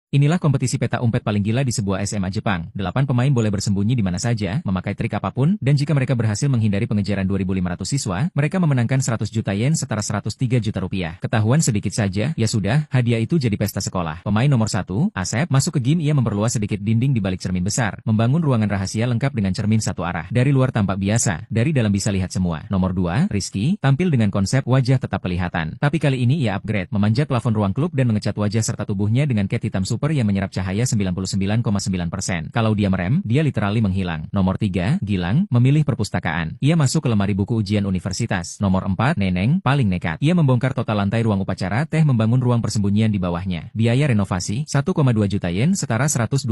Inilah kompetisi peta umpet paling gila di sebuah SMA Jepang. 8 pemain boleh bersembunyi di mana saja, memakai trik apapun, dan jika mereka berhasil menghindari pengejaran 2.500 siswa, mereka memenangkan 100 juta yen setara 103 juta rupiah. Ketahuan sedikit saja, ya sudah, hadiah itu jadi pesta sekolah. Pemain nomor 1, Asep, masuk ke game. Ia memperluas sedikit dinding di balik cermin besar, membangun ruangan rahasia lengkap dengan cermin satu arah. Dari luar tampak biasa, dari dalam bisa lihat semua. Nomor 2, Rizky, tampil dengan konsep wajah tetap kelihatan. Tapi kali ini ia upgrade, memanjat plafon ruang klub dan mengecat wajah serta tubuhnya dengan cat hitam super yang menyerap cahaya 99,9%. Kalau dia merem, dia literally menghilang. Nomor 3, Gilang, memilih perpustakaan. Ia masuk ke lemari buku ujian universitas. Nomor 4, Neneng, paling nekat. Ia membongkar total lantai ruang upacara teh, membangun ruang persembunyian di bawahnya. Biaya renovasi, 1,2 juta yen setara 128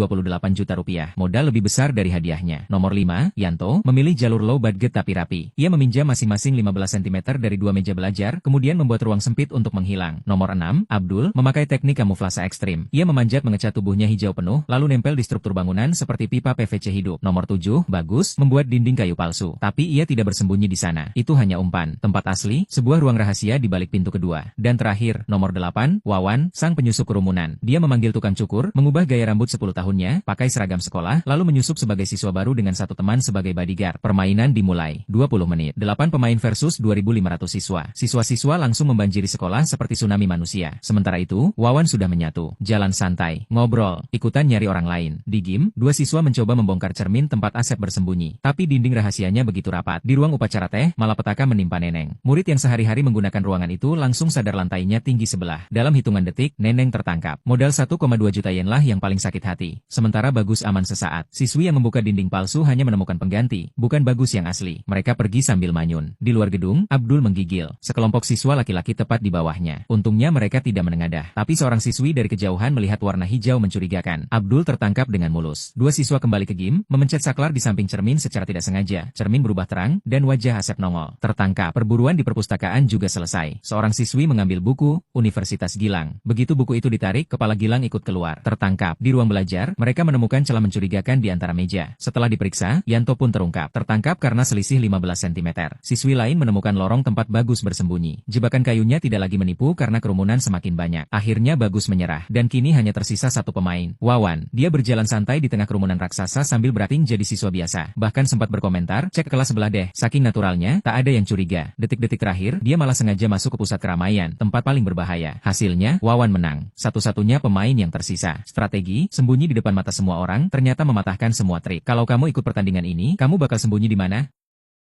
juta rupiah. Modal lebih besar dari hadiahnya. Nomor 5, Yanto, memilih jalur low budget tapi rapi. Ia meminjam masing-masing 15 cm dari 2 meja belajar, kemudian membuat ruang sempit untuk menghilang. Nomor 6, Abdul, memakai teknik kamuflase ekstrim. Ia memanjat mengecat tubuhnya hijau penuh, lalu nempel di struktur bangunan seperti pipa PVC hidup. Nomor 7, Bagus, membuat dinding kayu palsu. Tapi ia tidak bersembunyi di sana. Itu hanya umpan. Tempat asli, sebuah ruang rahasia di balik pintu kedua. Dan terakhir, nomor 8, Wawan, sang penyusup kerumunan. Dia memanggil tukang cukur, mengubah gaya rambut 10 tahunnya, pakai seragam sekolah, lalu menyusup sebagai siswa baru dengan satu teman sebagai bodyguard. Permainan dimulai. 20 menit. 8 pemain versus 2.500 siswa. Siswa-siswa langsung membanjiri sekolah seperti tsunami manusia. Sementara itu, Wawan sudah menyatu. Jalan santai. Ngobrol, ikutan nyari orang lain. Di game, 2 siswa mencoba membongkar cermin tempat Asep bersembunyi. Tapi dinding rahasianya begitu rapat. Di ruang upacara teh, malapetaka menimpa Neneng. Murid yang sehari-hari menggunakan ruangan itu langsung sadar lantainya tinggi sebelah. Dalam hitungan detik, Neneng tertangkap. Modal 1,2 juta yen lah yang paling sakit hati. Sementara Bagus aman sesaat. Siswi yang membuka dinding palsu hanya menemukan pengganti, bukan Bagus yang asli. Mereka pergi sambil manyun. Di luar gedung, Abdul menggigil. Sekelompok siswa laki-laki tepat di bawahnya. Untungnya mereka tidak menengadah. Tapi seorang siswi dari kejauhan melihat warna hijau mencurigakan. Abdul tertangkap dengan mulus. 2 siswa kembali ke game, memencet saklar di samping cermin secara tidak sengaja. Cermin berubah terang, dan wajah Asep nongol. Tertangkap. Perburuan di perpustakaan juga selesai. Seorang siswi mengambil buku, Universitas Gilang. Begitu buku itu ditarik, kepala Gilang ikut keluar. Tertangkap. Di ruang belajar, mereka menemukan celah mencurigakan di antara meja. Setelah diperiksa, Yanto pun terungkap. Tertangkap karena selisih 15 cm. Siswi lain menemukan lorong tempat Bagus bersembunyi. Jebakan kayunya tidak lagi menipu karena kerumunan semakin banyak. Akhirnya Bagus menyerah, dan kini hanya tersisa satu pemain, Wawan. Dia berjalan santai di tengah kerumunan raksasa sambil berakting jadi siswa biasa. Bahkan sempat berkomentar, cek kelas sebelah deh. Saking naturalnya, tak ada yang curiga. Detik-detik terakhir, dia malah sengaja masuk ke pusat keramaian, tempat paling berbahaya. Hasilnya, Wawan menang. Satu-satunya pemain yang tersisa. Strategi, sembunyi di depan mata semua orang, ternyata mematahkan semua trik. Kalau kamu ikut pertandingan ini, kamu bakal sembunyi di mana?